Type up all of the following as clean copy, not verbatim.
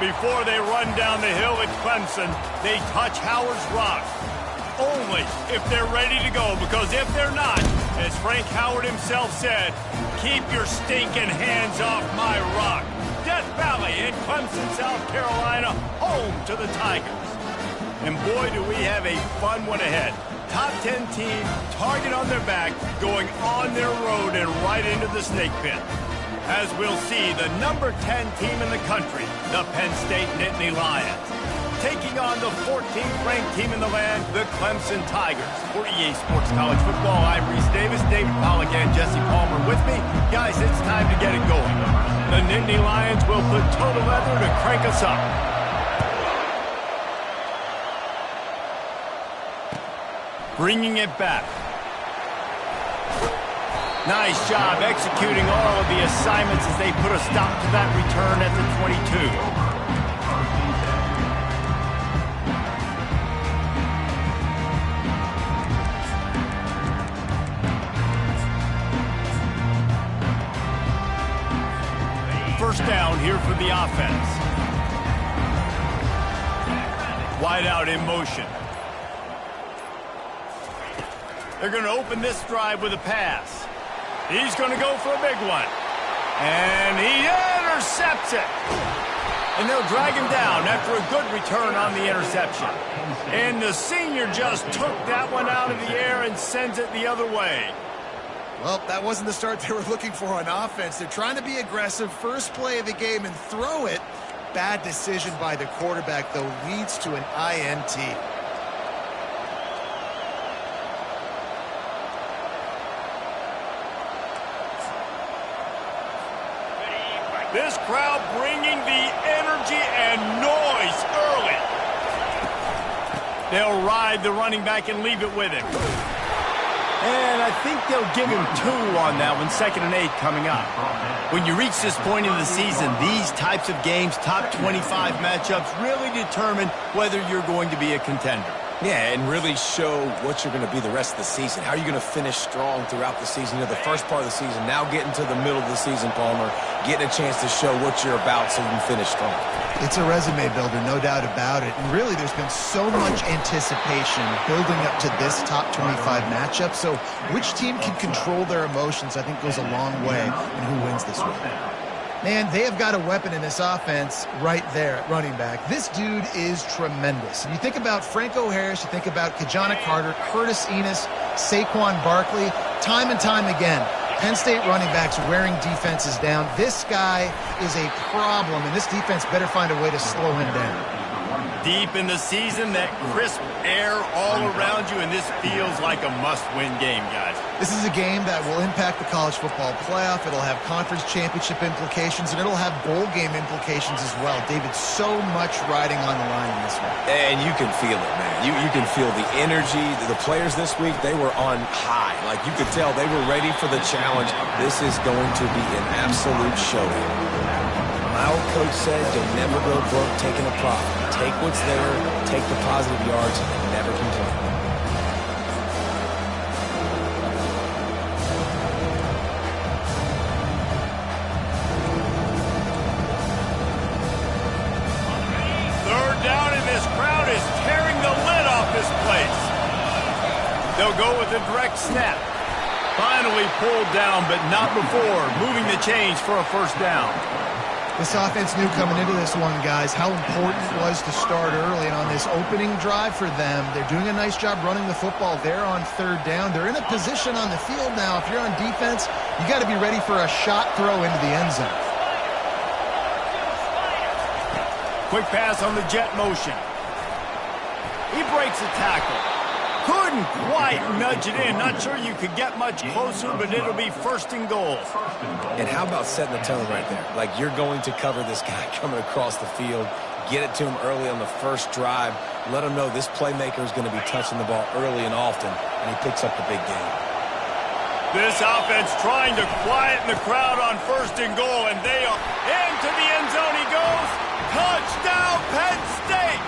Before they run down the hill at Clemson, they touch Howard's rock. Only if they're ready to go, because if they're not, as Frank Howard himself said, keep your stinking hands off my rock. Death Valley in Clemson, South Carolina, home to the Tigers. And boy, do we have a fun one ahead. Top 10 team, target on their back, going on their road and right into the snake pit. As we'll see, the number 10 team in the country, the Penn State Nittany Lions, taking on the 14th ranked team in the land, the Clemson Tigers. For EA Sports College Football, I'm Reese Davis, David Pollack and Jesse Palmer with me. Guys, it's time to get it going. The Nittany Lions will put total leather to crank us up. Bringing it back. Nice job executing all of the assignments as they put a stop to that return at the 22. First down here for the offense. Wide out in motion. They're going to open this drive with a pass. He's going to go for a big one. And he intercepts it. And they'll drag him down after a good return on the interception. And the senior just took that one out of the air and sends it the other way. Well, that wasn't the start they were looking for on offense. They're trying to be aggressive. First play of the game and throw it. Bad decision by the quarterback, though, leads to an INT. This crowd bringing the energy and noise early. They'll ride the running back and leave it with him. And I think they'll give him 2 on that one, 2nd and 8 coming up. When you reach this point in the season, these types of games, top 25 matchups, really determine whether you're going to be a contender. Yeah, and really show what you're going to be the rest of the season. How are you going to finish strong throughout the season? You know, the first part of the season, now getting to the middle of the season, Palmer, getting a chance to show what you're about so you can finish strong. It's a resume builder, no doubt about it. And really, there's been so much anticipation building up to this top 25 matchup. So which team can control their emotions, I think, goes a long way in who wins this one. Man, they have got a weapon in this offense right there at running back. This dude is tremendous. And you think about Franco Harris, you think about Kajana Carter, Curtis Enis, Saquon Barkley, time and time again. Penn State running backs wearing defenses down. This guy is a problem, and this defense better find a way to slow him down. Deep in the season, that crisp air all around you, and this feels like a must-win game, guys. This is a game that will impact the college football playoff. It'll have conference championship implications, and it'll have bowl game implications as well. David, so much riding on the line in this one. And you can feel it, man. You can feel the energy. The players this week, they were on high. Like, you could tell they were ready for the challenge. This is going to be an absolute showdown. My old coach said you'll never go broke taking a profit. Take what's there, take the positive yards, and never complain. Third down, and this crowd is tearing the lid off this place. They'll go with a direct snap. Finally pulled down, but not before moving the chains for a first down. This offense knew coming into this one, guys, how important it was to start early. And on this opening drive for them, they're doing a nice job running the football. They're on third down. They're in a position on the field now. If you're on defense, you got to be ready for a shot throw into the end zone. Quick pass on the jet motion. He breaks a tackle. Couldn't quite nudge it in. Not sure you could get much closer, but it'll be first and goal. And how about setting the tone right there? Like, you're going to cover this guy coming across the field, get it to him early on the first drive, let him know this playmaker is going to be touching the ball early and often, and he picks up the big game. This offense trying to quieten the crowd on first and goal, and they are into the end zone. He goes. Touchdown, Penn State!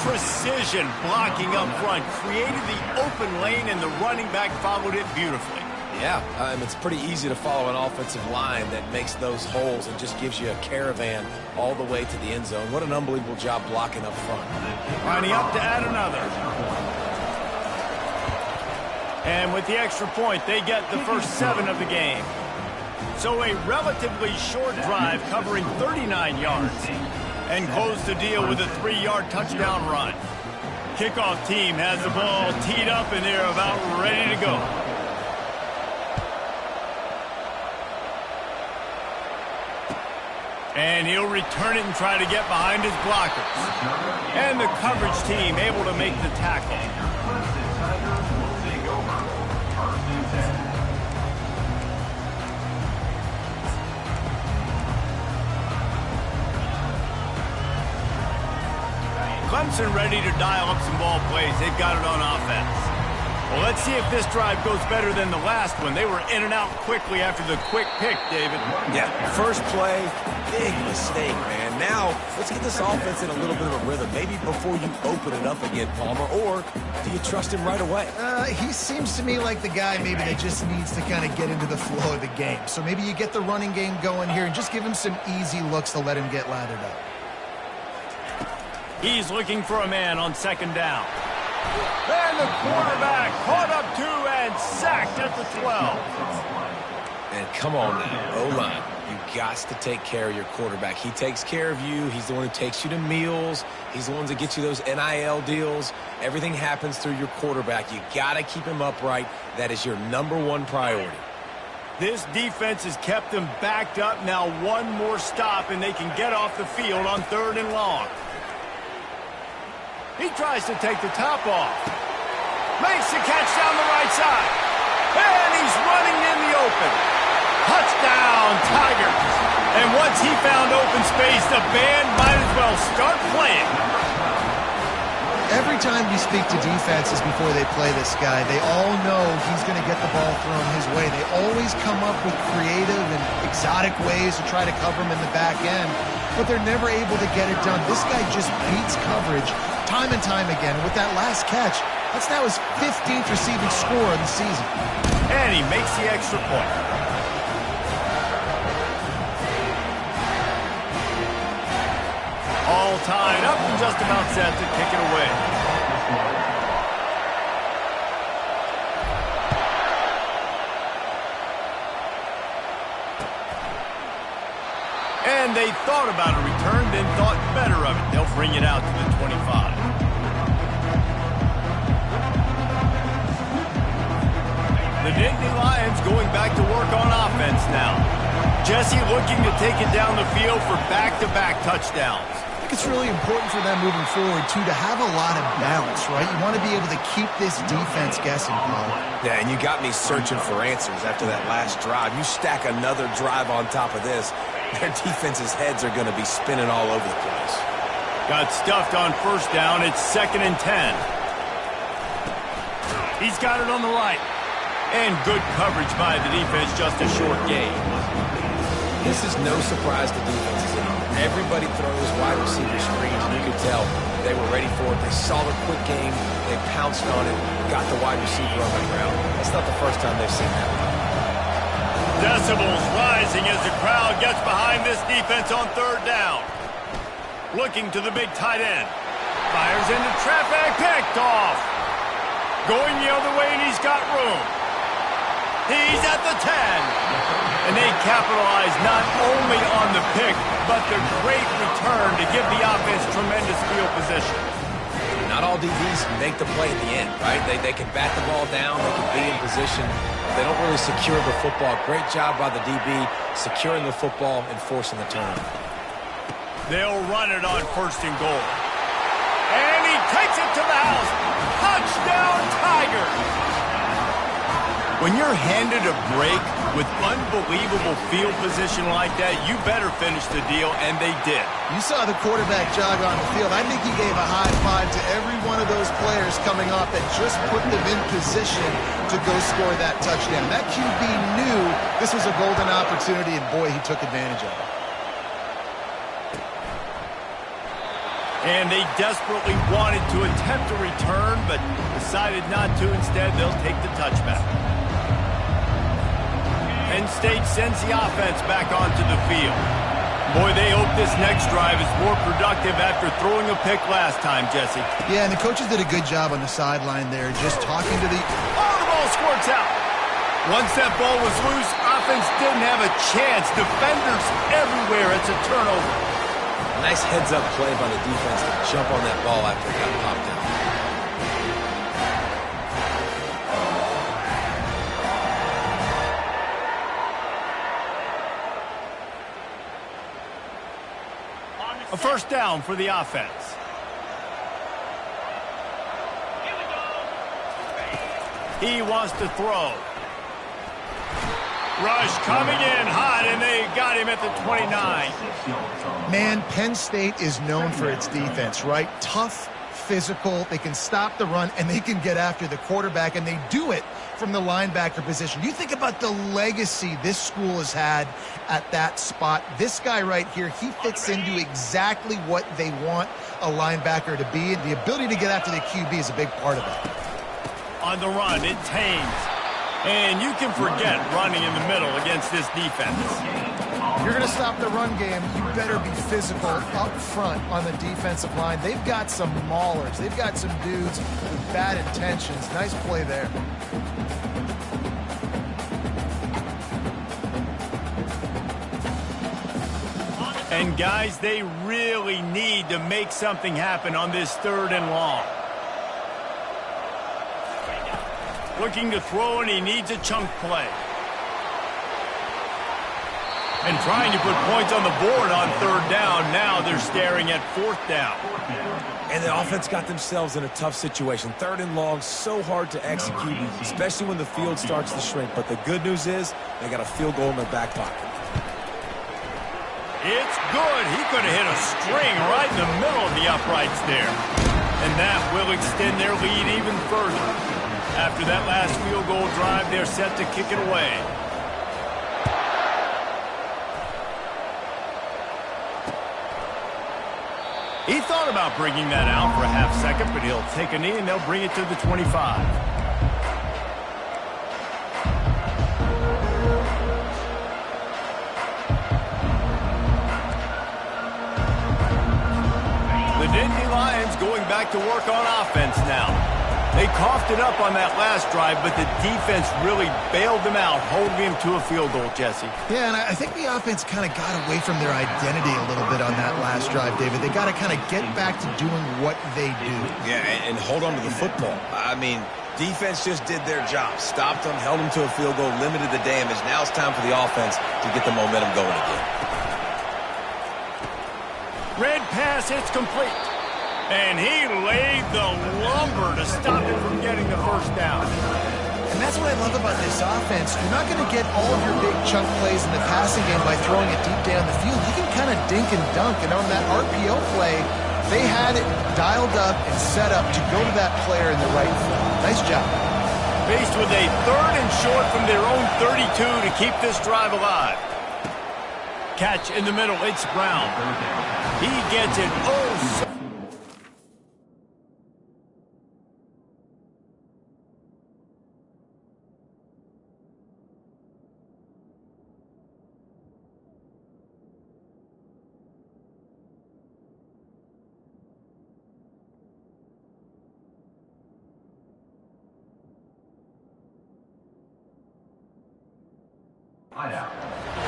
Precision blocking up front created the open lane, and the running back followed it beautifully. Yeah, it's pretty easy to follow an offensive line that makes those holes and just gives you a caravan all the way to the end zone. What an unbelievable job blocking up front. Lining up to add another. And with the extra point, they get the first 7 of the game. So a relatively short drive covering 39 yards. And close the deal with a 3-yard touchdown run. Kickoff team has the ball teed up and they're about ready to go. And he'll return it and try to get behind his blockers. And the coverage team able to make the tackle. Clemson ready to dial up some ball plays. They've got it on offense. Well, let's see if this drive goes better than the last one. They were in and out quickly after the quick pick, David. Yeah, first play, big mistake, man. Now, let's get this offense in a little bit of a rhythm. Maybe before you open it up again, Palmer, or do you trust him right away? He seems to me like the guy maybe that just needs to kind of get into the flow of the game. So maybe you get the running game going here and just give him some easy looks to let him get lathered up. He's looking for a man on second down. And the quarterback caught up 2 and sacked at the 12. And come on now, O-line. You got to take care of your quarterback. He takes care of you. He's the one who takes you to meals. He's the one that gets you those NIL deals. Everything happens through your quarterback. You got to keep him upright. That is your #1 priority. This defense has kept them backed up. Now one more stop and they can get off the field on 3rd and long. He tries to take the top off. Makes the catch down the right side. And he's running in the open. Touchdown, Tigers. And once he found open space, the band might as well start playing. Every time you speak to defenses before they play this guy, they all know he's going to get the ball thrown his way. They always come up with creative and exotic ways to try to cover him in the back end, but they're never able to get it done. This guy just beats coverage time and time again. And with that last catch, that's now his 15th receiving score of the season. And he makes the extra point. All tied up and just about set to kick it away. And they thought about a return, then thought better of it. They'll bring it out to the 25. The Nittany Lions going back to work on offense now. Jesse looking to take it down the field for back-to-back touchdowns. I think it's really important for them moving forward, too, to have a lot of balance, right? You want to be able to keep this defense guessing, Paul. Yeah, and you got me searching for answers after that last drive. You stack another drive on top of this, their defense's heads are going to be spinning all over the place. Got stuffed on first down. It's 2nd and 10. He's got it on the right. And good coverage by the defense, just a short gain. This is no surprise to defenses anymore. Everybody throws wide receiver screens, and you could tell they were ready for it. They saw the quick game. They pounced on it, got the wide receiver on the ground. That's not the first time they've seen that. Decibels rising as the crowd gets behind this defense on 3rd down. Looking to the big tight end. Fires into traffic, picked off. Going the other way, and he's got room. He's at the 10. And they capitalize not only on the pick, but the great return to give the offense tremendous field position. Not all DBs make the play at the end, right? They can bat the ball down, they can be in position. They don't really secure the football. Great job by the DB securing the football and forcing the turnover. They'll run it on 1st and goal. And he takes it to the house. Touchdown, Tigers! When you're handed a break with unbelievable field position like that, you better finish the deal, and they did. You saw the quarterback jog on the field. I think he gave a high five to every one of those players coming off that just put them in position to go score that touchdown. That QB knew this was a golden opportunity, and boy, he took advantage of it. And they desperately wanted to attempt a return, but decided not to. Instead, they'll take the touchback. Penn State sends the offense back onto the field. Boy, they hope this next drive is more productive after throwing a pick last time, Jesse. Yeah, and the coaches did a good job on the sideline there, just talking to the... Oh, the ball squirts out. Once that ball was loose, offense didn't have a chance. Defenders everywhere. It's a turnover. Nice heads-up play by the defense to jump on that ball after it got popped out. A first down for the offense. He wants to throw. Rush coming in hot, and they got him at the 29. Man, Penn State is known for its defense, right? Tough, physical, they can stop the run, and they can get after the quarterback, and they do it from the linebacker position. You think about the legacy this school has had at that spot. This guy right here, he fits into exactly what they want a linebacker to be, and the ability to get after the QB is a big part of it. On the run, it's Haynes. And you can forget running in the middle against this defense. If you're going to stop the run game, you better be physical up front on the defensive line. They've got some maulers. They've got some dudes with bad intentions. Nice play there. And guys, they really need to make something happen on this 3rd and long. Looking to throw, and he needs a chunk play. And trying to put points on the board on 3rd down. Now they're staring at 4th down. And the offense got themselves in a tough situation. 3rd and long, so hard to execute, especially when the field starts to shrink. But the good news is they got a field goal in their back pocket. It's good. He could have hit a string right in the middle of the uprights there. And that will extend their lead even further. After that last field goal drive, they're set to kick it away. He thought about bringing that out for a half second, but he'll take a knee and they'll bring it to the 25. The Nittany Lions going back to work on offense now. They coughed it up on that last drive, but the defense really bailed them out, holding him to a field goal, Jesse. Yeah, and I think the offense kind of got away from their identity a little bit on that last drive, David. They got to kind of get back to doing what they do. Yeah, and hold on to the football. I mean, defense just did their job. Stopped them, held them to a field goal, limited the damage. Now it's time for the offense to get the momentum going again. Red pass, it's complete. And he laid the lumber to stop him from getting the first down. And that's what I love about this offense. You're not going to get all of your big chunk plays in the passing game by throwing it deep down the field. You can kind of dink and dunk. And on that RPO play, they had it dialed up and set up to go to that player in the right foot. Nice job. Faced with a 3rd and short from their own 32 to keep this drive alive. Catch in the middle, it's Brown. He gets it so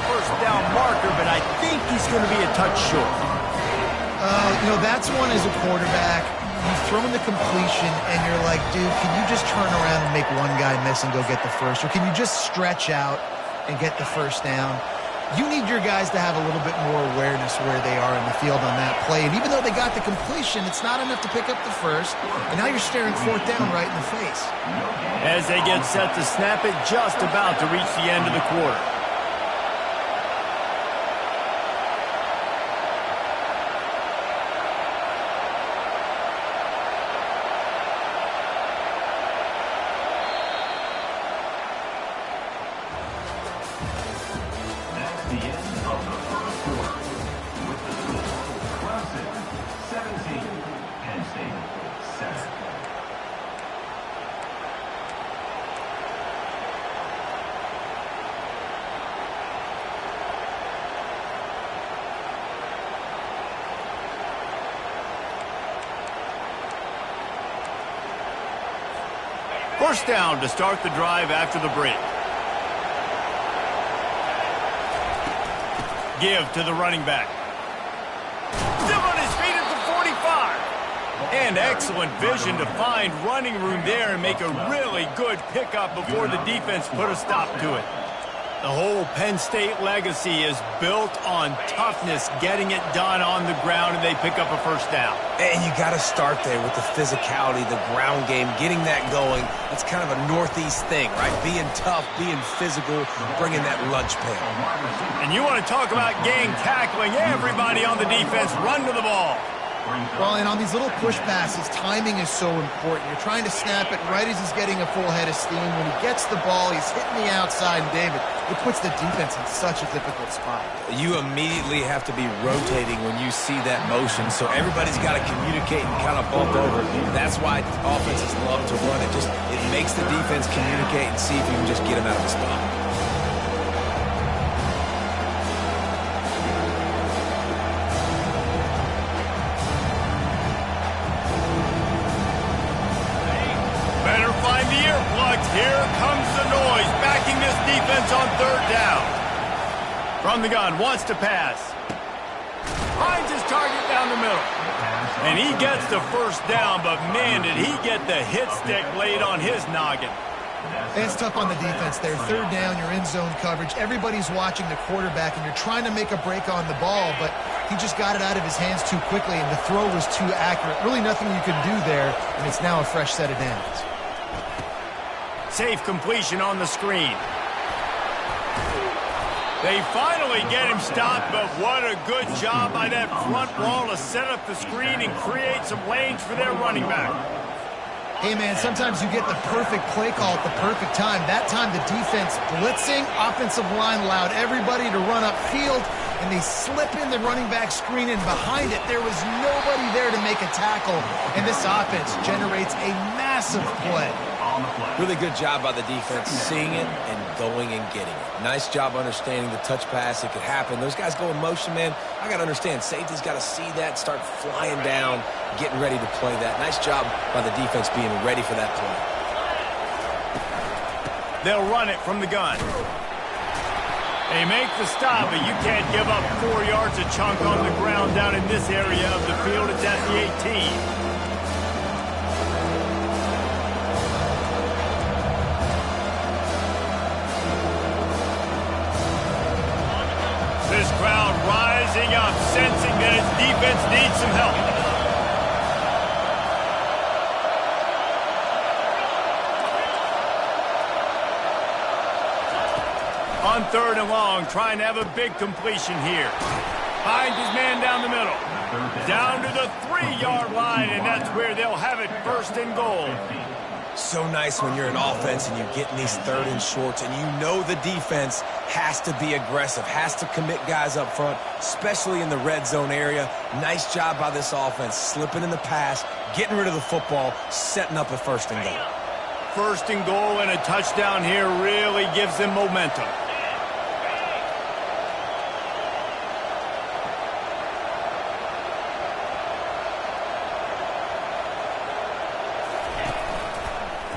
first down marker, but I think he's going to be a touch short. You know, that's one as a quarterback. You've thrown the completion, and you're like, dude, can you just turn around and make one guy miss and go get the first? Or can you just stretch out and get the first down? You need your guys to have a little bit more awareness where they are in the field on that play. And even though they got the completion, it's not enough to pick up the first. And now you're staring 4th down right in the face. As they get set to snap it, just about to reach the end of the quarter. First down to start the drive after the break. Give to the running back. Still on his feet at the 45. And excellent vision to find running room there and make a really good pickup before the defense put a stop to it. The whole Penn State legacy is built on toughness, getting it done on the ground, and they pick up a first down. And you got to start there with the physicality, the ground game, getting that going. That's kind of a Northeast thing, right? Being tough, being physical, bringing that lunch pail. And you want to talk about gang tackling, everybody on the defense run to the ball. Well, and on these little push passes, timing is so important. You're trying to snap it right as he's getting a full head of steam. When he gets the ball, he's hitting the outside, and David, it puts the defense in such a difficult spot. You immediately have to be rotating when you see that motion, so everybody's got to communicate and kind of bump over. That's why offenses love to run it. It makes the defense communicate and see if you can just get him out of the spot. Here comes the noise, backing this defense on third down. From the gun, wants to pass. Finds his target down the middle. And he gets the first down, but man, did he get the hit stick laid on his noggin. It's tough on the defense there. Third down, you're in zone coverage. Everybody's watching the quarterback, and you're trying to make a break on the ball, but he just got it out of his hands too quickly, and the throw was too accurate. Really nothing you could do there, and it's now a fresh set of downs. Safe completion on the screen. They finally get him stopped, but what a good job by that front wall to set up the screen and create some lanes for their running back. Hey, man, sometimes you get the perfect play call at the perfect time. That time the defense blitzing, offensive line allowed everybody to run upfield, and they slip in the running back screen, and behind it there was nobody there to make a tackle, and this offense generates a massive play. Really good job by the defense, seeing it and going and getting it. Nice job understanding the touch pass. It could happen. Those guys go in motion, man. I got to understand, safety's got to see that, start flying down, getting ready to play that. Nice job by the defense being ready for that play. They'll run it from the gun. They make the stop, but you can't give up 4 yards a chunk on the ground down in this area of the field. It's at the 18. This crowd rising up, sensing that its defense needs some help. On third and long, trying to have a big completion here. Finds his man down the middle. Down to the 3-yard line, and that's where they'll have it, first and goal. So nice when you're an offense and you're getting these third and shorts, and you know the defense has to be aggressive, has to commit guys up front, especially in the red zone area. Nice job by this offense, slipping in the pass, getting rid of the football, setting up a first and goal. First and goal and a touchdown here really gives them momentum.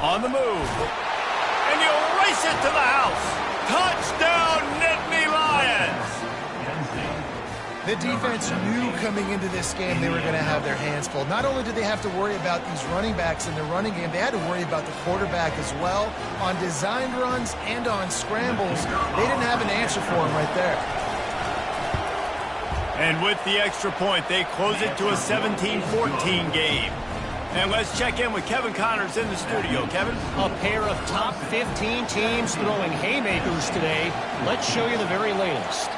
On the move. And you'll race it to the house. Touchdown, Nittany Lions! The defense knew coming into this game they were going to have their hands full. Not only did they have to worry about these running backs in the running game, they had to worry about the quarterback as well. On designed runs and on scrambles, they didn't have an answer for him right there. And with the extra point, they close it to a 17-14 game. And let's check in with Kevin Connors in the studio. Kevin? A pair of top 15 teams throwing haymakers today. Let's show you the very latest.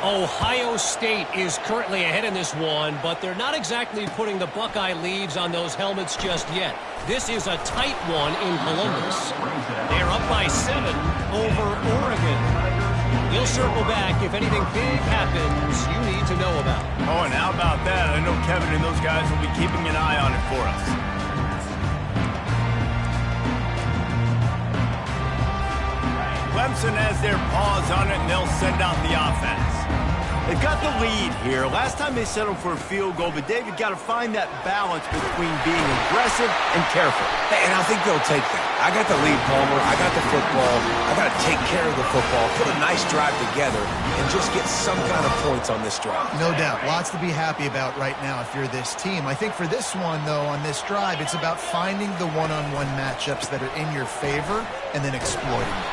Ohio State is currently ahead in this one, but they're not exactly putting the Buckeye leaves on those helmets just yet. This is a tight one in Columbus. They're up by 7 over Oregon. We'll circle back if anything big happens you need to know about. Oh, and how about that? I know Kevin and those guys will be keeping an eye on it for us. Clemson has their paws on it, and they'll send out the offense. They've got the lead here. Last time they settled for a field goal, but David got to find that balance between being aggressive and careful. And I think they'll take that. I got the lead, Palmer. I got the football. I got to take care of the football, put a nice drive together, and just get some kind of points on this drive. No doubt. Lots to be happy about right now if you're this team. I think for this one, though, on this drive, it's about finding the one-on-one matchups that are in your favor and then exploiting them.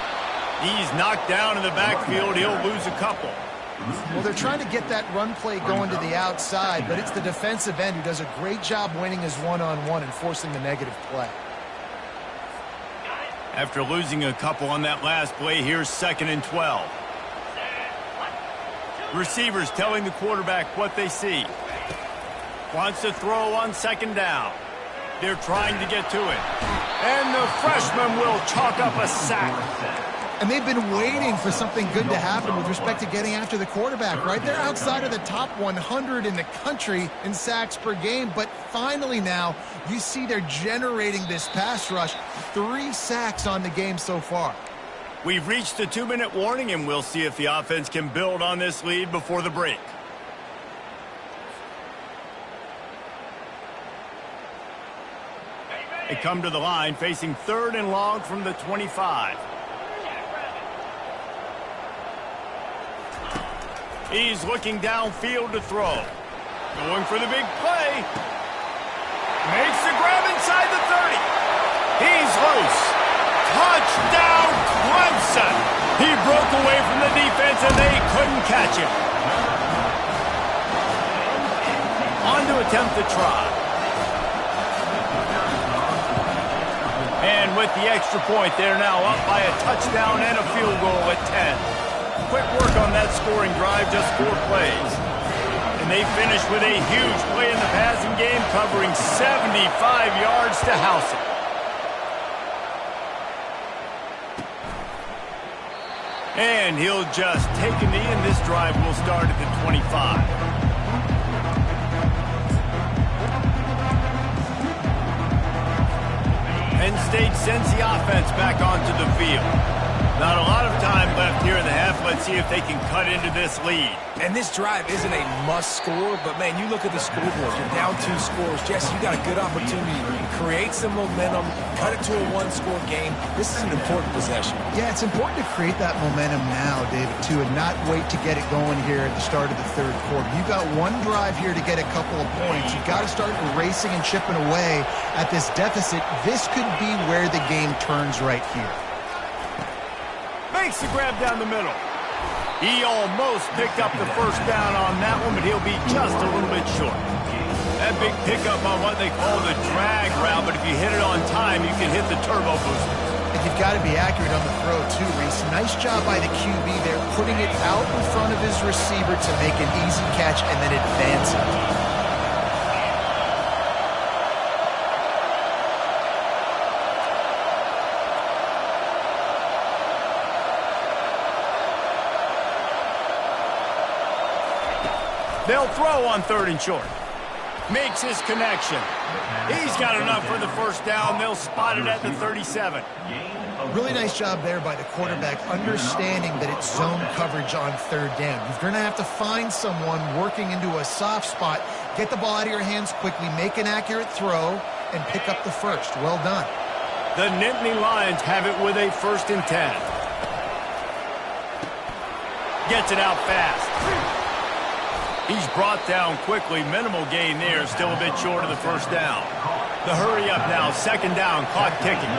He's knocked down in the backfield. He'll lose a couple. Well, they're trying to get that run play going to the outside, but it's the defensive end who does a great job winning his one-on-one and forcing the negative play. After losing a couple on that last play, here's 2nd and 12. Receivers telling the quarterback what they see. Wants to throw on 2nd down. They're trying to get to it. And the freshman will chalk up a sack. And they've been waiting for something good to happen with respect to getting after the quarterback, right? They're outside of the top 100 in the country in sacks per game, but finally now you see they're generating this pass rush. 3 sacks on the game so far. We've reached the 2-minute warning, and we'll see if the offense can build on this lead before the break. They come to the line facing 3rd and long from the 25. He's looking downfield to throw. Going for the big play. Makes the grab inside the 30. He's loose. Touchdown, Clemson. He broke away from the defense, and they couldn't catch him. On to attempt the try. And with the extra point, they're now up by a touchdown and a field goal at 10. Quick work on that scoring drive, just 4 plays. And they finish with a huge play in the passing game, covering 75 yards to house it. And he'll just take a knee, and this drive will start at the 25. Penn State sends the offense back onto the field. Not a lot of time left here in the half. Let's see if they can cut into this lead. And this drive isn't a must score, but, man, you look at the scoreboard. You're down 2 scores. Jesse, you got a good opportunity to create some momentum, cut it to a 1-score game. This is an important possession. Yeah, it's important to create that momentum now, David, too, and not wait to get it going here at the start of the 3rd quarter. You've got 1 drive here to get a couple of points. You've got to start erasing and chipping away at this deficit. This could be where the game turns right here. Makes the grab down the middle. He almost picked up the 1st down on that one, but he'll be just a little bit short. That big pickup on what they call the drag route, but if you hit it on time, you can hit the turbo booster. And you've got to be accurate on the throw, too, Reese. Nice job by the QB there, putting it out in front of his receiver to make an easy catch and then advance it. They'll throw on 3rd and short. Makes his connection. He's got enough for the 1st down. They'll spot it at the 37. Really nice job there by the quarterback, understanding that it's zone coverage on 3rd down. You're going to have to find someone working into a soft spot, get the ball out of your hands quickly, make an accurate throw, and pick up the 1st. Well done. The Nittany Lions have it with a 1st and 10. Gets it out fast. He's brought down quickly. Minimal gain there. Still a bit short of the 1st down. The hurry up now. 2nd down. Clock ticking.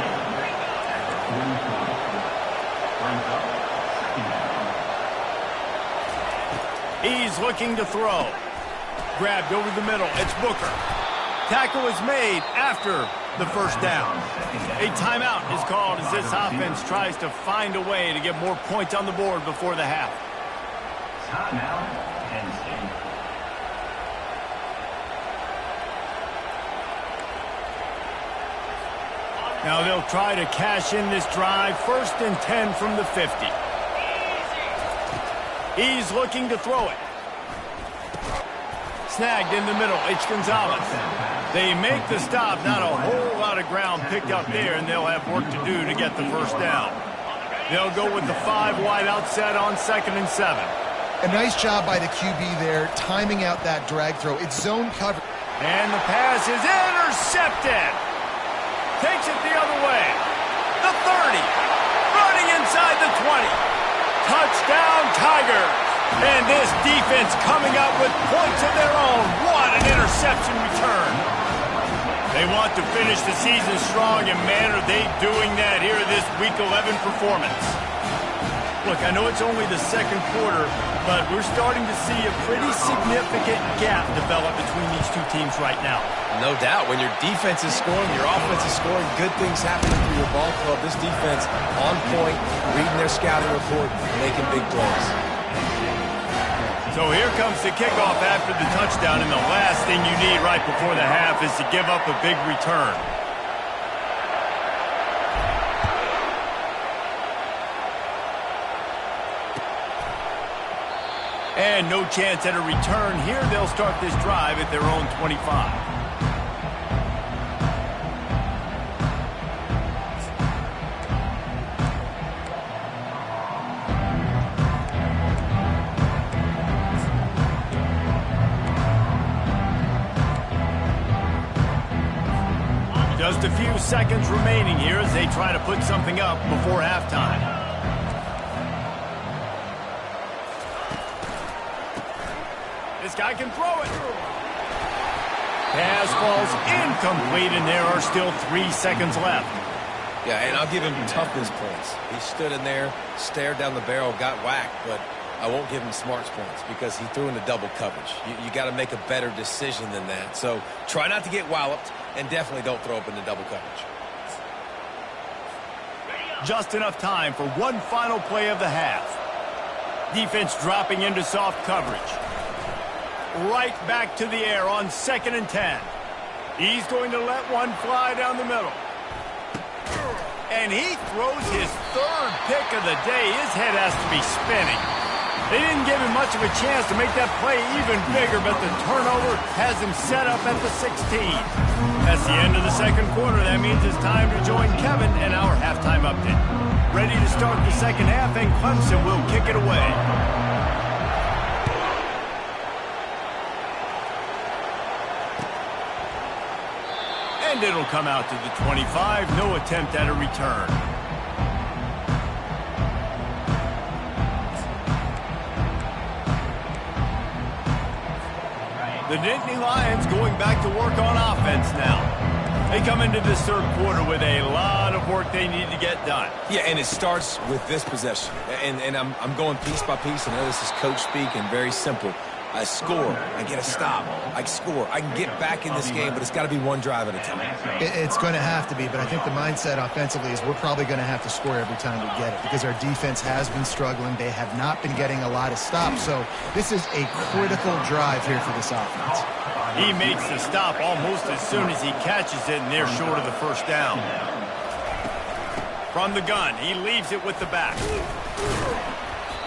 He's looking to throw. Grabbed over the middle. It's Booker. Tackle is made after the 1st down. A timeout is called as this offense tries to find a way to get more points on the board before the half. Timeout. Now they'll try to cash in this drive. 1st and 10 from the 50. He's looking to throw it. Snagged in the middle. It's Gonzalez. They make the stop. Not a whole lot of ground picked up there, and they'll have work to do to get the 1st down. They'll go with the 5 wide out set on 2nd and 7. A nice job by the QB there, timing out that drag throw. It's zone cover. And the pass is intercepted. Takes it the other way. The 30. Running inside the 20. Touchdown, Tigers. And this defense coming up with points of their own. What an interception return. They want to finish the season strong, and man, are they doing that here in this Week 11 performance. Look, I know it's only the second quarter, but we're starting to see a pretty significant gap develop between these two teams right now. No doubt. When your defense is scoring, your offense is scoring, good things happening for your ball club. This defense on point, reading their scouting report, making big plays. So here comes the kickoff after the touchdown, and the last thing you need right before the half is to give up a big return. And no chance at a return here. They'll start this drive at their own 25. Just a few seconds remaining here as they try to put something up before halftime. This guy can throw it. Pass falls incomplete, and there are still 3 seconds left. Yeah, and I'll give him toughness points. He stood in there, stared down the barrel, got whacked, but I won't give him smarts points because he threw into double coverage. You got to make a better decision than that. So try not to get walloped, and definitely don't throw up into double coverage. Just enough time for one final play of the half. Defense dropping into soft coverage. Right back to the air on 2nd and 10. He's going to let one fly down the middle. And he throws his 3rd pick of the day. His head has to be spinning. They didn't give him much of a chance to make that play even bigger, but the turnover has him set up at the 16. That's the end of the second quarter. That means it's time to join Kevin and our halftime update. Ready to start the second half, and Clemson will kick it away. And it'll come out to the 25. No attempt at a return. The Nittany Lions going back to work on offense now. They come into this third quarter with a lot of work they need to get done. Yeah, and it starts with this possession. And I'm going piece by piece. I know this is coach speak and very simple. I score, I get a stop, I score, I can get back in this game, but it's got to be one drive at a time. It's going to have to be, but I think the mindset offensively is we're probably going to have to score every time we get it because our defense has been struggling. They have not been getting a lot of stops, so this is a critical drive here for this offense. He makes the stop almost as soon as he catches it, and they're short of the first down. From the gun, he leaves it with the back.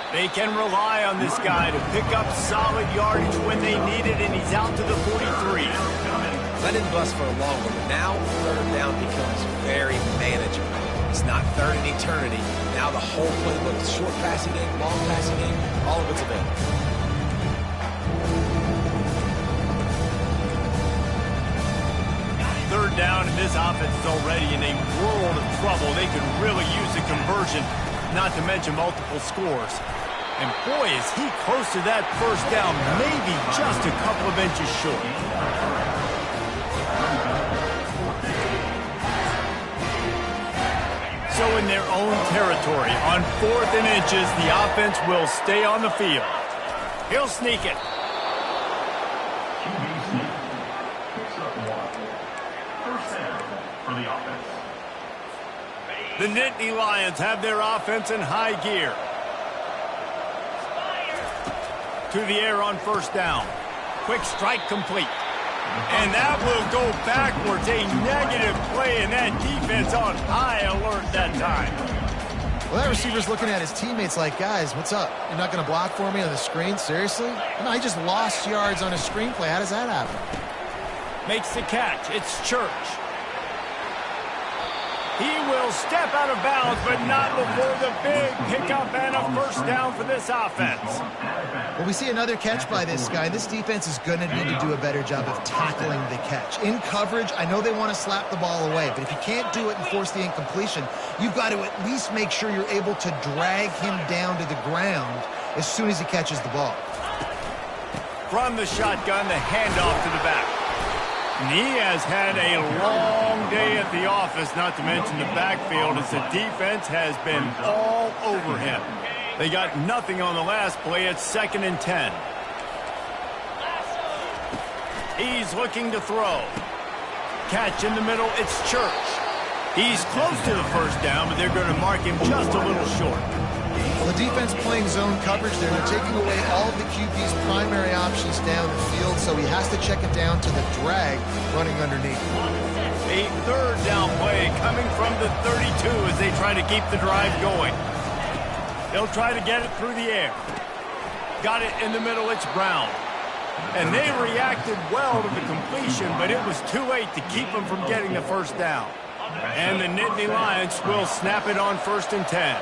They can rely on this guy to pick up solid yardage when they need it, and he's out to the 43. Let him bust for a long one, but now 3rd down becomes very manageable. It's not 3rd and eternity. Now the whole playbook, short passing game, long passing game, all of it's available. Third down, and this offense is already in a world of trouble. They could really use a conversion, not to mention multiple scores. And boy, is he close to that first down, maybe just a couple of inches short. So in their own territory, on 4th and inches, the offense will stay on the field. He'll sneak it. The Nittany Lions have their offense in high gear. To the air on first down. Quick strike complete. And that will go backwards. A negative play, and that defense on high alert that time. Well, that receiver's looking at his teammates like, guys, what's up? You're not going to block for me on the screen? Seriously? No, he just lost yards on a screenplay. How does that happen? Makes the catch. It's Church. He will He'll step out of bounds, but not before the big pickup and a first down for this offense. Well, we see another catch by this guy. This defense is going to need to do a better job of tackling the catch. In coverage, I know they want to slap the ball away, but if you can't do it and force the incompletion, you've got to at least make sure you're able to drag him down to the ground as soon as he catches the ball. From the shotgun, the handoff to the back. And he has had a long day at the office, not to mention the backfield, as the defense has been all over him. They got nothing on the last play. It's 2nd and 10. He's looking to throw. Catch in the middle. It's Church. He's close to the first down, but they're going to mark him just a little short. Well, the defense playing zone coverage there. They're taking away all of the QB's primary options down the field, so he has to check it down to the drag running underneath. A third down play coming from the 32 as they try to keep the drive going. They'll try to get it through the air. Got it in the middle. It's Brown. And they reacted well to the completion, but it was too late to keep them from getting the first down. And the Nittany Lions will snap it on 1st and 10.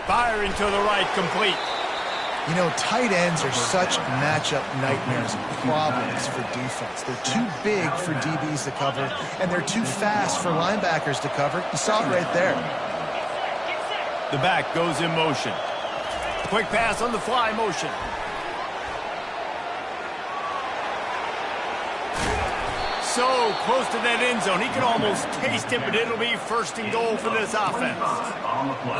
Firing to the right, complete. You know, tight ends are such matchup nightmares and problems for defense. They're too big for DBs to cover, and they're too fast for linebackers to cover. You saw it right there. The back goes in motion. Quick pass on the fly motion. So close to that end zone. He can almost taste it, but it'll be 1st and goal for this offense.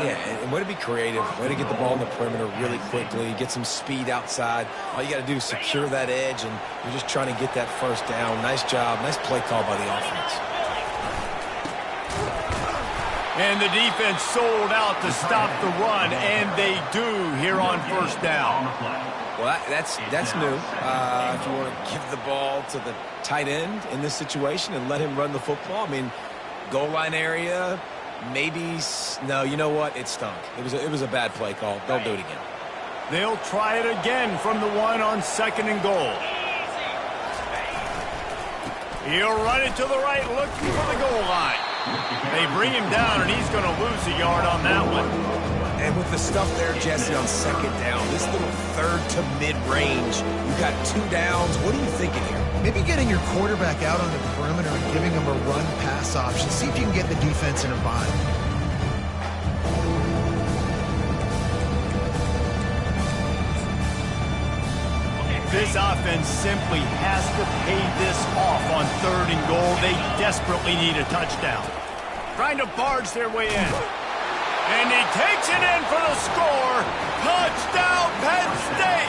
Yeah, and way to be creative, way to get the ball in the perimeter really quickly, get some speed outside. All you got to do is secure that edge, and you're just trying to get that first down. Nice job, nice play call by the offense. And the defense sold out to stop the run, and they do here on 1st down. Well, that's new. If you want to give the ball to the tight end in this situation and let him run the football, I mean, goal line area, maybe. No, you know what? It stunk. It was a bad play call. They'll do it again. They'll try it again from the 1 on 2nd and goal. He'll run it to the right, looking for the goal line. They bring him down, and he's going to lose a yard on that one. And with the stuff there, Jesse, on 2nd down, this little 3rd to mid-range, you've got 2 downs. What are you thinking here? Maybe getting your quarterback out on the perimeter and giving him a run-pass option. See if you can get the defense in a bind. This offense simply has to pay this off on 3rd and goal. They desperately need a touchdown. Trying to barge their way in. And he takes it in for the score. Touchdown, Penn State!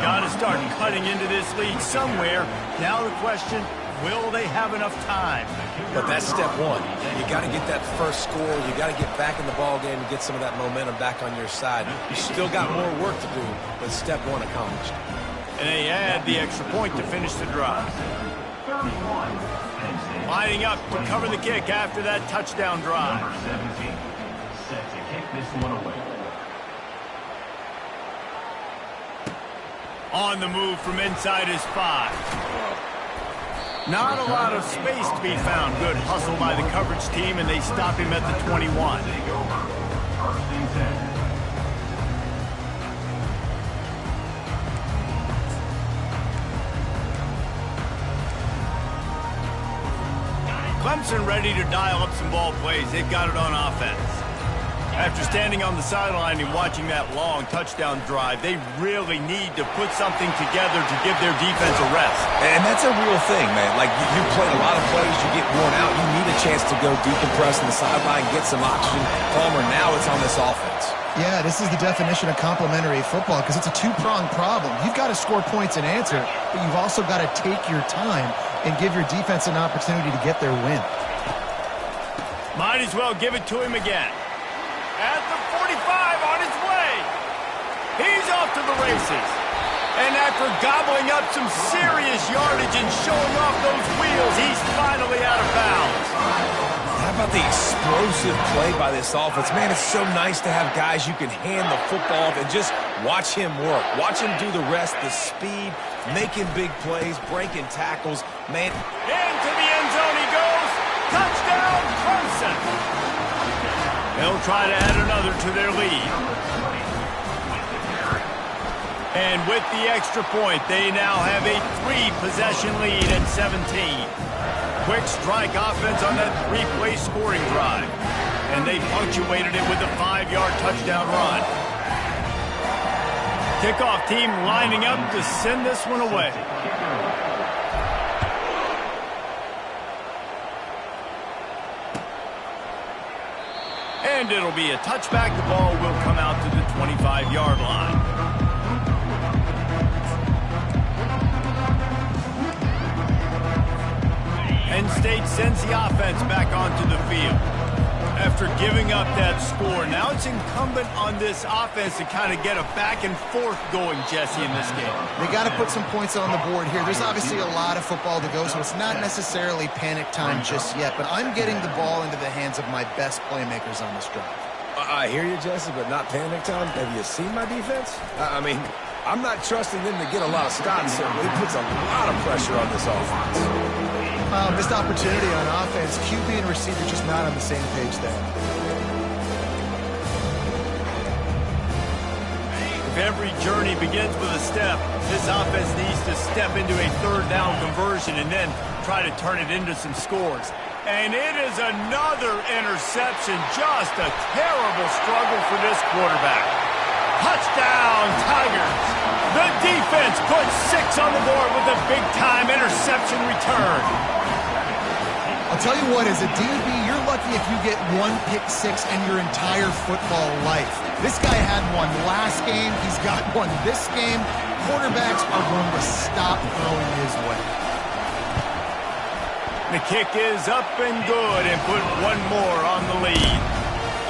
Got to start cutting into this lead somewhere. Now the question, will they have enough time? But that's step 1. You got to get that first score. You got to get back in the ball game and get some of that momentum back on your side. You still got more work to do, but step 1 accomplished. And they add the extra point to finish the drive. Lining up to cover the kick after that touchdown drive. Number 17, set to kick this one away. On the move from inside his 5. Not a lot of space to be found. Good hustle by the coverage team, and they stop him at the 21. Take over. 1st and 10. Clemson ready to dial up some ball plays. They've got it on offense. After standing on the sideline and watching that long touchdown drive, they really need to put something together to give their defense a rest. And that's a real thing, man. Like, you play a lot of plays, you get worn out. You need a chance to go decompress on the sideline, get some oxygen. Palmer, now it's on this offense. Yeah, this is the definition of complementary football because it's a two-pronged problem. You've got to score points and answer, but you've also got to take your time and give your defense an opportunity to get their win. Might as well give it to him again. At the 45, on his way. He's off to the races. And after gobbling up some serious yardage and showing off those wheels, he's finally out of bounds. How about the explosive play by this offense? Man, it's so nice to have guys you can hand the football off and just watch him work. Watch him do the rest, the speed, making big plays, breaking tackles. Man. Into the end zone he goes. Touchdown, Clemson. They'll try to add another to their lead. And with the extra point, they now have a 3-possession lead at 17. Quick strike offense on that 3-play scoring drive. And they punctuated it with a 5-yard touchdown run. Kickoff team lining up to send this one away. And it'll be a touchback. The ball will come out to the 25-yard line. Penn State sends the offense back onto the field. After giving up that score, now it's incumbent on this offense to kind of get a back and forth going, Jesse, in this game. They got to put some points on the board here. There's obviously a lot of football to go, so it's not necessarily panic time just yet, but I'm getting the ball into the hands of my best playmakers on this drive. I hear you, Jesse, but not panic time. Have you seen my defense? I mean, I'm not trusting them to get a lot of stops, so it puts a lot of pressure on this offense. Missed opportunity on offense. QB and receiver just not on the same page there. If every journey begins with a step, this offense needs to step into a third down conversion and then try to turn it into some scores. And it is another interception. Just a terrible struggle for this quarterback. Touchdown, Tigers. The defense puts 6 on the board with a big-time interception return. I'll tell you what, as a DB, you're lucky if you get 1 pick 6 in your entire football life. This guy had one last game. He's got one this game. Quarterbacks are going to stop throwing his way. The kick is up and good and put one more on the lead.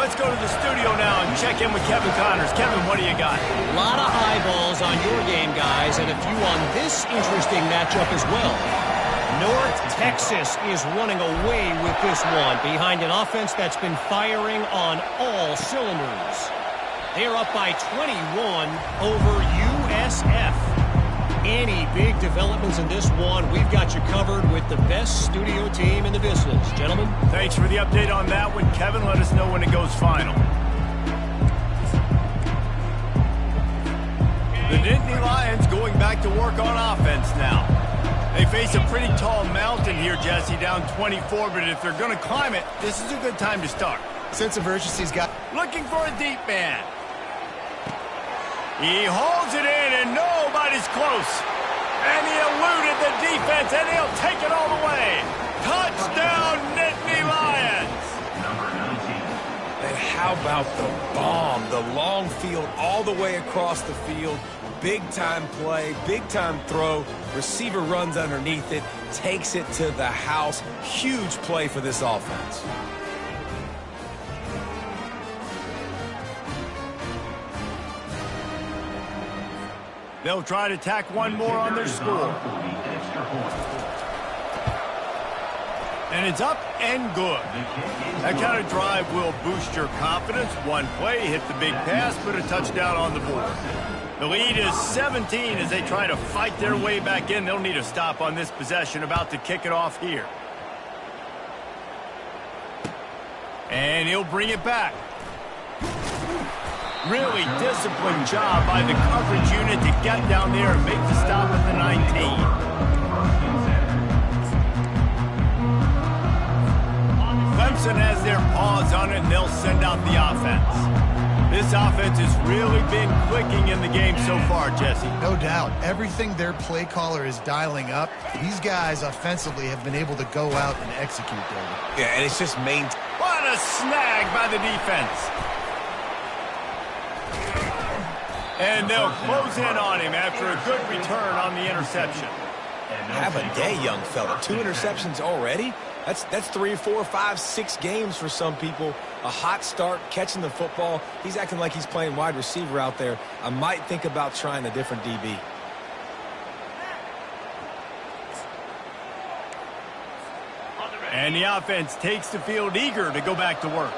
Let's go to the studio now and check in with Kevin Connors. Kevin, what do you got? A lot of eyeballs on your game, guys, and a few on this interesting matchup as well. North Texas is running away with this one behind an offense that's been firing on all cylinders. They are up by 21 over USF. Any big developments in this one, we've got you covered with the best studio team in the business. Gentlemen. Thanks for the update on that one, Kevin. Let us know when it goes final. The Nittany Lions going back to work on offense now. They face a pretty tall mountain here, Jesse, down 24, but if they're going to climb it, this is a good time to start. Sense of urgency's got... Looking for a deep man. He holds it in, and nobody's close. And he eluded the defense, and he'll take it all the way. Touchdown, Nittany Lions! And how about the bomb, the long field all the way across the field. Big-time play, big-time throw. Receiver runs underneath it, takes it to the house. Huge play for this offense. They'll try to tack one more on their score. And it's up and good. That kind of drive will boost your confidence. One play, hit the big pass, put a touchdown on the board. The lead is 17 as they try to fight their way back in. They'll need a stop on this possession, about to kick it off here. And he'll bring it back. Really disciplined job by the coverage unit to get down there and make the stop at the 19. Clemson has their paws on it, and they'll send out the offense. This offense has really been clicking in the game so far, Jesse. No doubt. Everything their play caller is dialing up, these guys offensively have been able to go out and execute, David. Yeah, and it's just What a snag by the defense. And they'll close in on him after a good return on the interception. Have a day, young fella. 2 interceptions already? That's 3, 4, 5, 6 games for some people. A hot start, catching the football. He's acting like he's playing wide receiver out there. I might think about trying a different DB. And the offense takes the field eager to go back to work.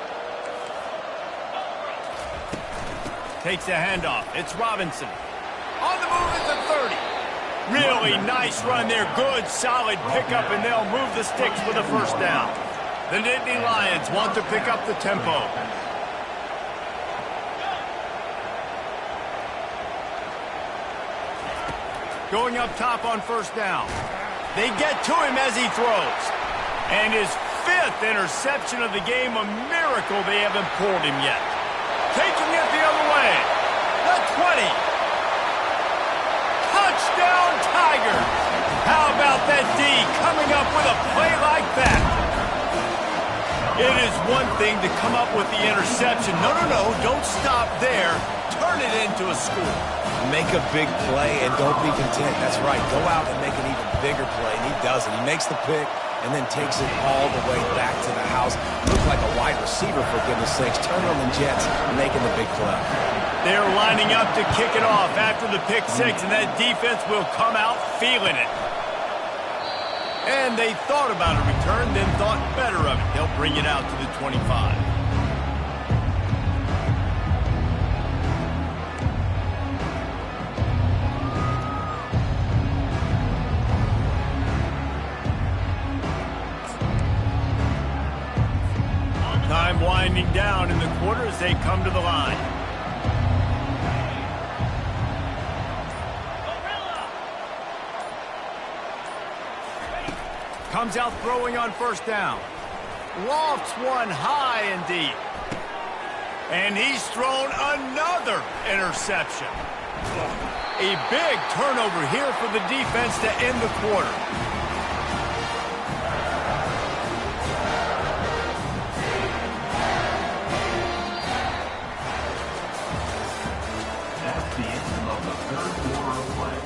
Takes the handoff. It's Robinson. On the move at the 30. Really nice run there. Good, solid pickup, and they'll move the sticks for the first down. The Nittany Lions want to pick up the tempo. Going up top on first down. They get to him as he throws. And his 5th interception of the game, a miracle they haven't pulled him yet. Taking it the other way. The 20. Touchdown Tigers. How about that D coming up with a play like that? It is one thing to come up with the interception. No, don't stop there. Turn it into a score. Make a big play and don't be content. That's right. Go out and make an even bigger play. And he does it. He makes the pick and then takes it all the way back to the house. Looks like a wide receiver, for goodness sakes. Turn on the Jets, making the big play. They're lining up to kick it off after the pick 6, and that defense will come out feeling it. And they thought about a return, then thought better of it. They'll bring it out to the 25. Time winding down in the quarter as they come to the line. Comes out throwing on first down. Lofts one high and deep. And he's thrown another interception. A big turnover here for the defense to end the quarter. That's the end of the 3rd quarter of play.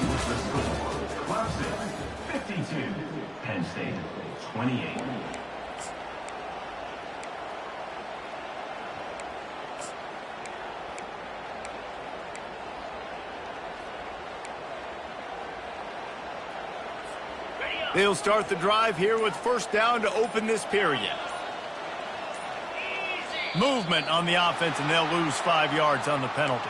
With the score, Clemson 52, Penn State 28. They'll start the drive here with first down to open this period. Movement on the offense, and they'll lose 5 yards on the penalty.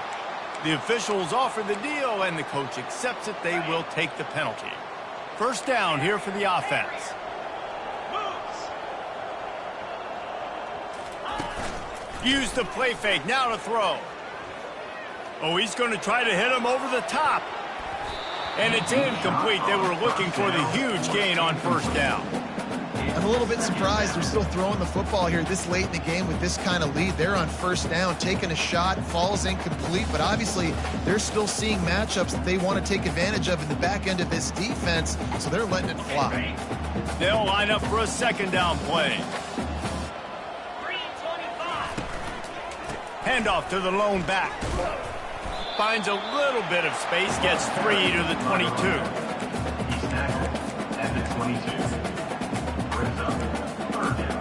The officials offer the deal, and the coach accepts it. They will take the penalty. First down here for the offense. Use the play fake. Now to throw. Oh, he's going to try to hit him over the top. And it's incomplete. They were looking for the huge gain on first down. I'm a little bit surprised they're still throwing the football here this late in the game with this kind of lead. They're on first down, taking a shot, falls incomplete, but obviously they're still seeing matchups that they want to take advantage of in the back end of this defense, so they're letting it fly. They'll line up for a second down play. Handoff to the lone back. Finds a little bit of space, gets 3 to the 22. He's tackled at the 22. Brings up 3rd down.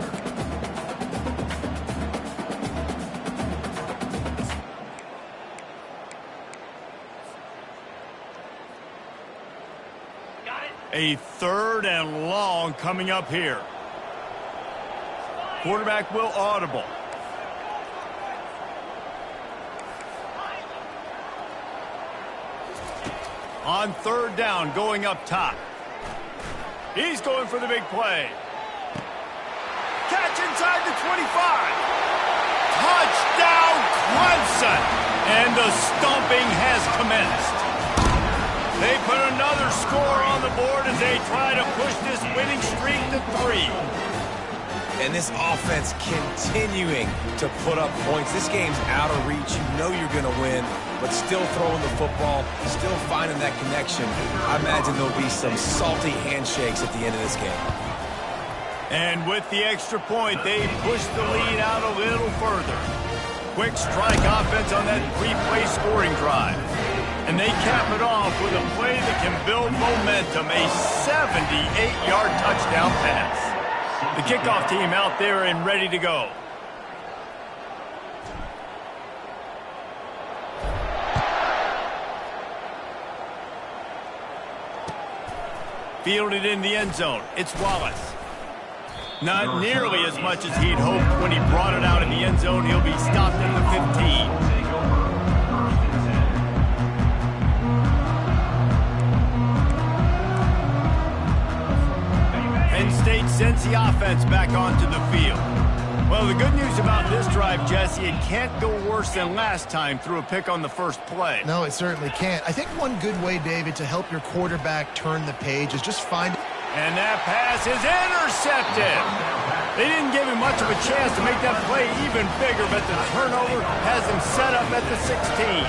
A 3rd and long coming up here. Quarterback will audible. On 3rd down, going up top. He's going for the big play. Catch inside the 25. Touchdown, Clemson! And the stomping has commenced. They put another score on the board as they try to push this winning streak to 3. And this offense continuing to put up points. This game's out of reach. You know you're going to win, but still throwing the football, still finding that connection. I imagine there'll be some salty handshakes at the end of this game. And with the extra point, they push the lead out a little further. Quick strike offense on that 3-play scoring drive. And they cap it off with a play that can build momentum, a 78-yard touchdown pass. The kickoff team out there and ready to go. Fielded in the end zone. It's Wallace. Not nearly as much as he'd hoped when he brought it out in the end zone. He'll be stopped at the 15. Penn State sends the offense back onto the field. Well, the good news about this drive, Jesse, it can't go worse than last time through a pick on the first play. No, it certainly can't. I think one good way, David, to help your quarterback turn the page is just find... And that pass is intercepted. They didn't give him much of a chance to make that play even bigger, but the turnover has him set up at the 16.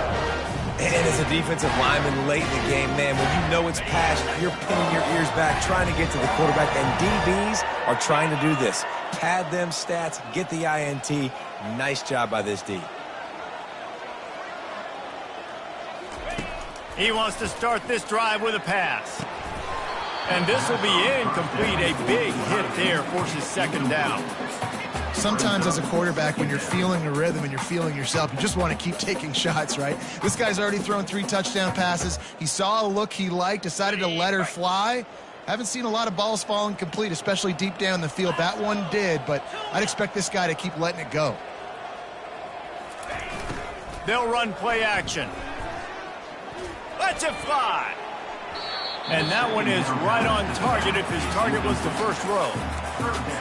And as a defensive lineman late in the game, man, when you know it's past, you're pinning your ears back, trying to get to the quarterback, and DBs are trying to do this. Pad them stats, get the INT. Nice job by this D. He wants to start this drive with a pass. And this will be incomplete. A big hit there forces second down. Sometimes as a quarterback, when you're feeling the rhythm and you're feeling yourself, you just want to keep taking shots, right? This guy's already thrown 3 touchdown passes. He saw a look he liked, decided to let her fly. Haven't seen a lot of balls falling complete, especially deep down the field. That one did, but I'd expect this guy to keep letting it go. They'll run play action. Let's it fly. And that one is right on target if his target was the first row.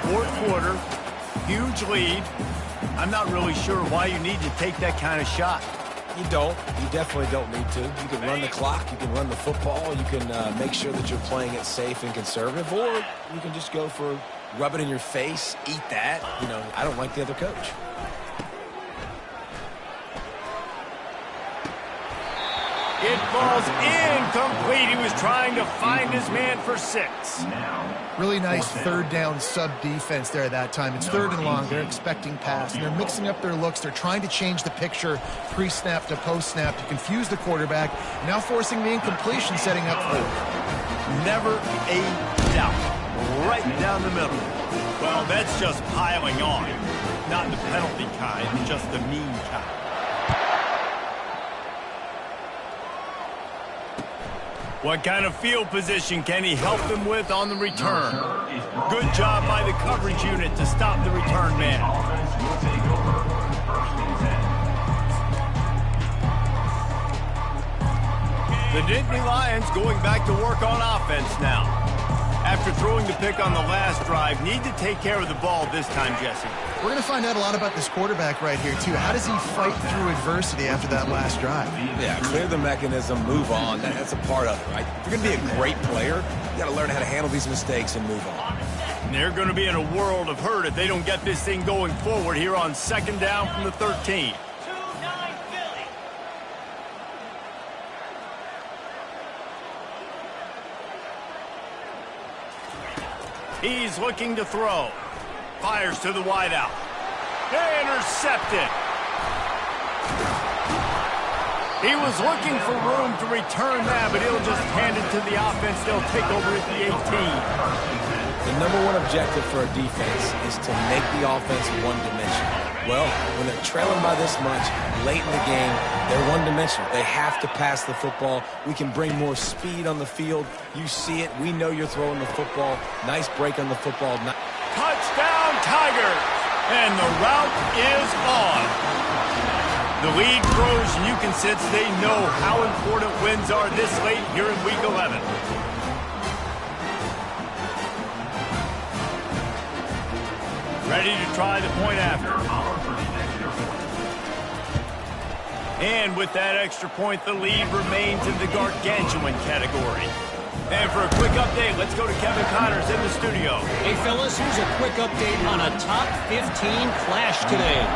Fourth quarter, huge lead. I'm not really sure why you need to take that kind of shot. You don't. You definitely don't need to. You can run the clock. You can run the football. You can make sure that you're playing it safe and conservative. Or you can just go for rub it in your face, eat that. You know, I don't like the other coach. It falls incomplete. He was trying to find his man for 6. Really nice third down sub defense there that time. It's 3rd and long. They're expecting pass, and they're mixing up their looks. They're trying to change the picture pre-snap to post-snap to confuse the quarterback, now forcing the incompletion, setting up 4th. Never a doubt. Right down the middle. Well, that's just piling on. Not the penalty kind, just the mean kind. What kind of field position can he help them with on the return? Good job by the coverage unit to stop the return man. The Nittany Lions going back to work on offense now. After throwing the pick on the last drive, need to take care of the ball this time, Jesse. We're going to find out a lot about this quarterback right here, too. How does he fight through adversity after that last drive? Yeah, clear the mechanism, move on. That's a part of it, right? If you're going to be a great player, you got to learn how to handle these mistakes and move on. And they're going to be in a world of hurt if they don't get this thing going forward here on 2nd down from the 13. He's looking to throw. Fires to the wideout. Intercepted. He was looking for room to return that, but he'll just hand it to the offense. They'll take over at the 18. The number one objective for a defense is to make the offense one-dimensional. Well, when they're trailing by this much, late in the game, they're one-dimensional. They have to pass the football. We can bring more speed on the field. You see it. We know you're throwing the football. Nice break on the football. Touchdown, Tigers! And the route is on. The lead grows, and you can sense they know how important wins are this late here in Week 11. Ready to try the point after. And with that extra point, the lead remains in the gargantuan category. And for a quick update, let's go to Kevin Connors in the studio. Hey, fellas, here's a quick update on a top 15 clash today.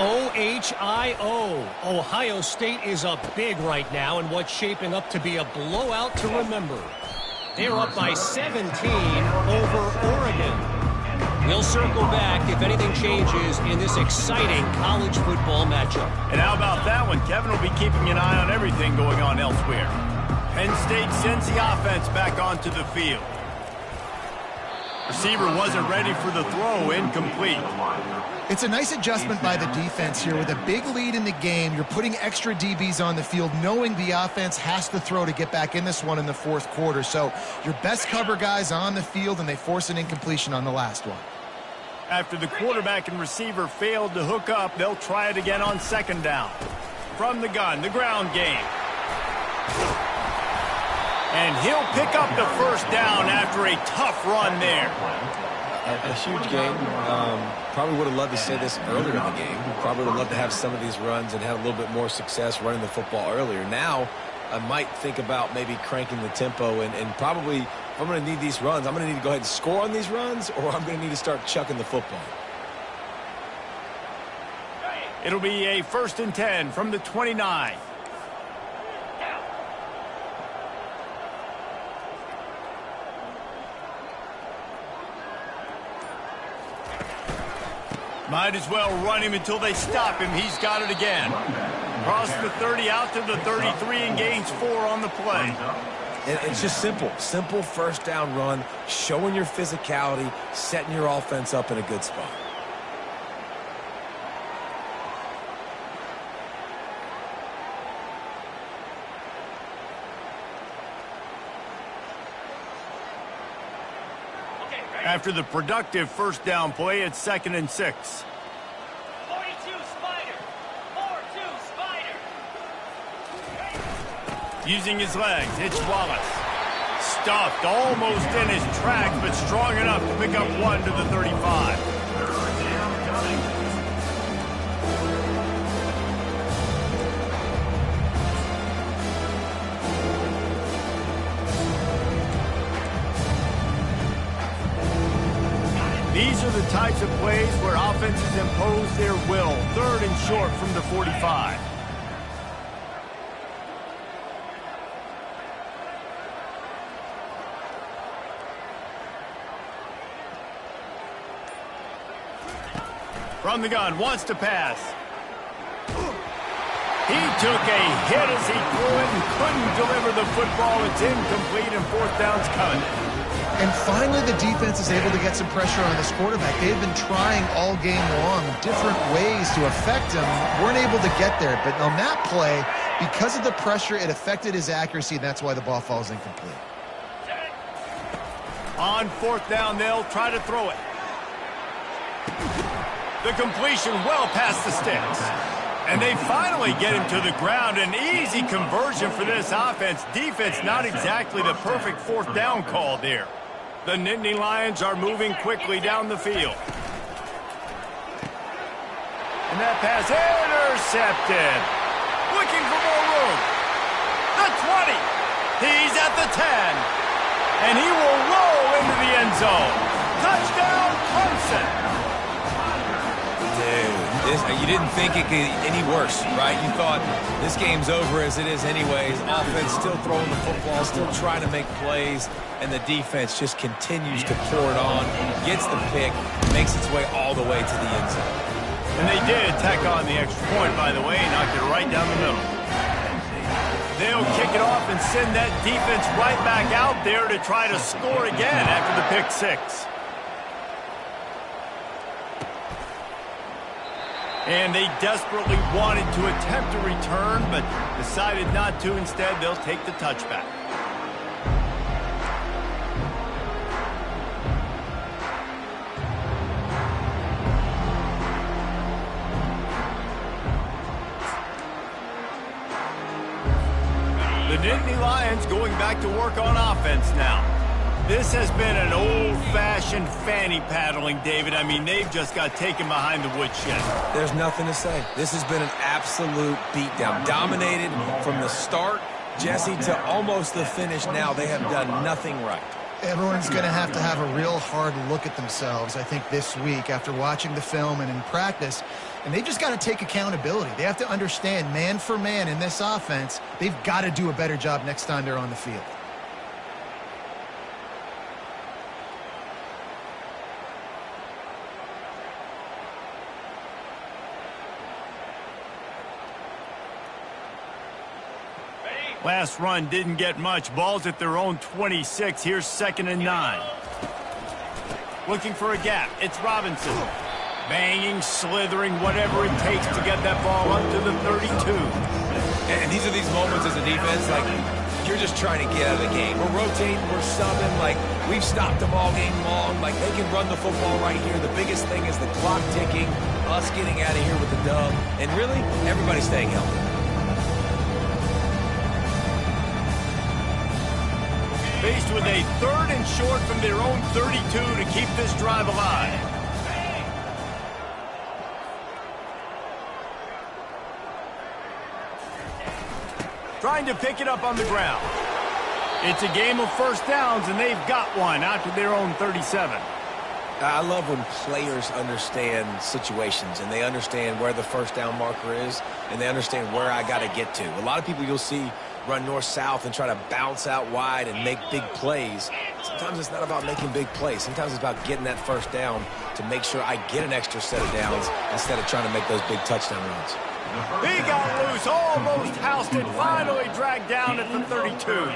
OHIO. Ohio State is up big right now in what's shaping up to be a blowout to remember. They're up by 17 over Oregon. We'll circle back if anything changes in this exciting college football matchup. And how about that one? Kevin will be keeping an eye on everything going on elsewhere. Penn State sends the offense back onto the field. Receiver wasn't ready for the throw, incomplete. It's a nice adjustment by the defense here. With a big lead in the game, you're putting extra DBs on the field, knowing the offense has to throw to get back in this one in the 4th quarter. So your best cover guys on the field, and they force an incompletion on the last one. After the quarterback and receiver failed to hook up, they'll try it again on second down. From the gun, the ground game. And he'll pick up the first down after a tough run there. A huge game. Probably would have loved to say this earlier in the game. Probably would have loved to have some of these runs and have a little bit more success running the football earlier. Now, I might think about maybe cranking the tempo and probably, if I'm going to need these runs, I'm going to need to go ahead and score on these runs, or I'm going to need to start chucking the football. It'll be a 1st and 10 from the 29. Might as well run him until they stop him. He's got it again. Across the 30 out to the 33 and gains 4 on the play. And it's just simple. Simple first down run, showing your physicality, setting your offense up in a good spot. After the productive first down play, it's 2nd and 6. 42 Spider. 4-2 Spider. Using his legs, it's Wallace. Stuffed almost in his tracks, but strong enough to pick up 1 to the 35. These are the types of plays where offenses impose their will. 3rd and short from the 45. From the gun, wants to pass. He took a hit as he threw it and couldn't deliver the football. It's incomplete and 4th down's coming. And finally, the defense is able to get some pressure on this quarterback. They've been trying all game long different ways to affect him. Weren't able to get there. But on that play, because of the pressure, it affected his accuracy, and that's why the ball falls incomplete. On 4th down, they'll try to throw it. The completion well past the sticks. And they finally get him to the ground. An easy conversion for this offense. Defense not exactly the perfect 4th down call there. The Nittany Lions are moving quickly down the field. And that pass intercepted. Looking for more room. The 20. He's at the 10. And he will roll into the end zone. Touchdown, Clemson. Dude, you didn't think it could get any worse, right? You thought this game's over as it is anyways. Offense still throwing the football, still trying to make plays, and the defense just continues to pour it on, gets the pick, makes its way all the way to the end zone. And they did tack on the extra point, by the way, and knocked it right down the middle. They'll kick it off and send that defense right back out there to try to score again after the pick 6. And they desperately wanted to attempt a return, but decided not to. Instead, they'll take the touchback. The Nittany Lions going back to work on offense now. This has been an old-fashioned fanny paddling, David. I mean, they've just got taken behind the woodshed. There's nothing to say. This has been an absolute beatdown. Dominated from the start, Jesse, to almost the finish now. They have done nothing right. Everyone's going to have a real hard look at themselves, I think, this week after watching the film and in practice. And they've just got to take accountability. They have to understand, man for man in this offense, they've got to do a better job next time they're on the field. Last run didn't get much. Ball's at their own 26. Here's 2nd and 9. Looking for a gap. It's Robinson. Banging, slithering, whatever it takes to get that ball up to the 32. And these are these moments as a defense, like, you're just trying to get out of the game. We're rotating, we're subbing, like we've stopped them all game long. Like they can run the football right here. The biggest thing is the clock ticking, us getting out of here with the dub, and really, everybody staying healthy. Faced with a 3rd and short from their own 32 to keep this drive alive. Trying to pick it up on the ground. It's a game of first downs, and they've got one out to their own 37. I love when players understand situations and they understand where the first down marker is and they understand where I got to get to. A lot of people you'll see run north-south and try to bounce out wide and make big plays. Sometimes it's not about making big plays. Sometimes it's about getting that first down to make sure I get an extra set of downs instead of trying to make those big touchdown runs. He got loose, almost housed it, finally dragged down at the 32.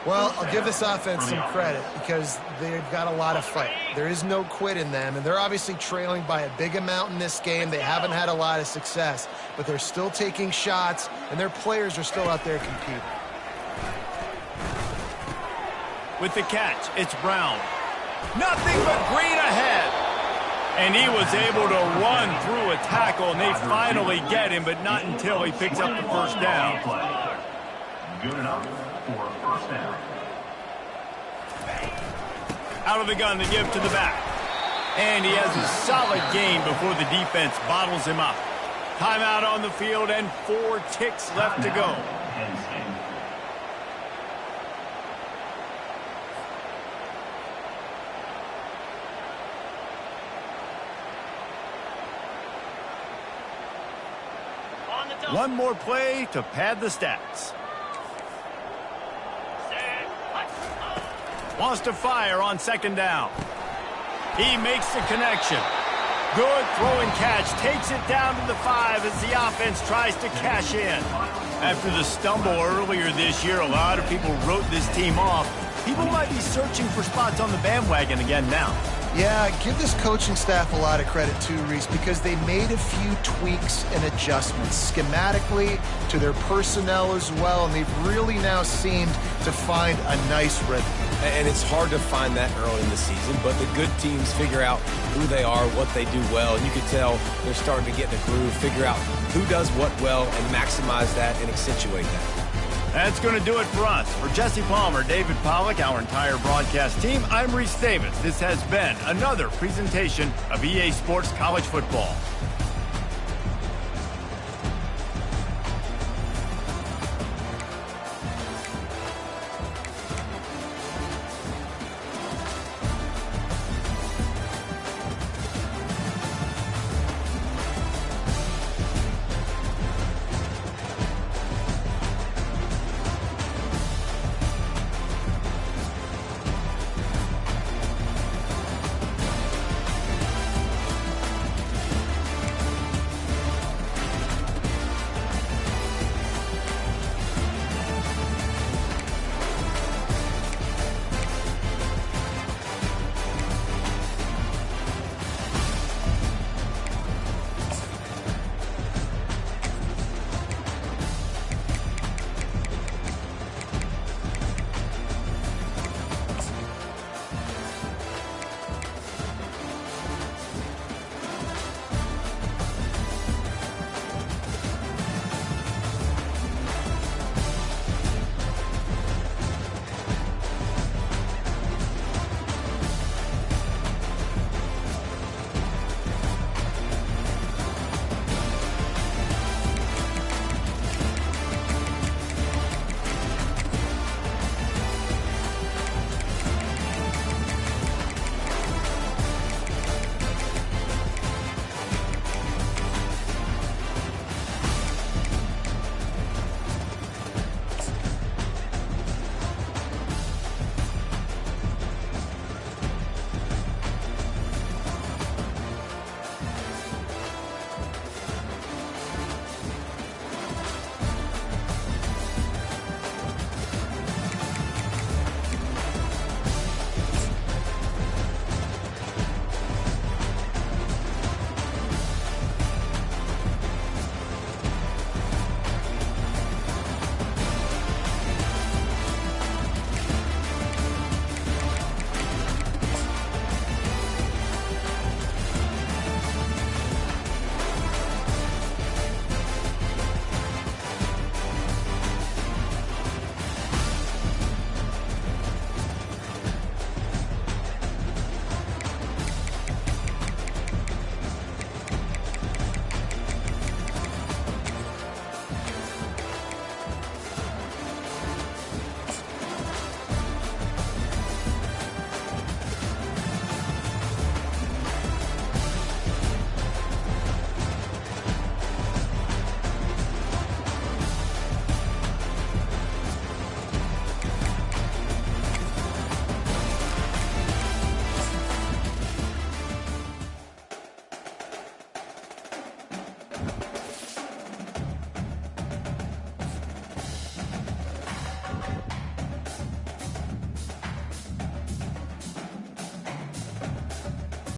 Well, I'll give this offense some credit because they've got a lot of fight. There is no quit in them, and they're obviously trailing by a big amount in this game. They haven't had a lot of success, but they're still taking shots, and their players are still out there competing. With the catch, it's Brown. Nothing but green ahead. And he was able to run through a tackle, and they finally get him, but not until he picks up the first down. Good enough for a first down. Out of the gun to give to the back. And he has a solid gain before the defense bottles him up. Timeout on the field and 4 ticks left to go. One more play to pad the stats. Wants to fire on 2nd down. He makes the connection. Good throw and catch. Takes it down to the 5 as the offense tries to cash in. After the stumble earlier this year, a lot of people wrote this team off. People might be searching for spots on the bandwagon again now. Yeah, give this coaching staff a lot of credit too, Reese, because they made a few tweaks and adjustments schematically to their personnel as well, and they've really now seemed to find a nice rhythm. And it's hard to find that early in the season, but the good teams figure out who they are, what they do well, and you can tell they're starting to get in a groove, figure out who does what well, and maximize that and accentuate that. That's going to do it for us. For Jesse Palmer, David Pollack, our entire broadcast team, I'm Reese Davis. This has been another presentation of EA Sports College Football.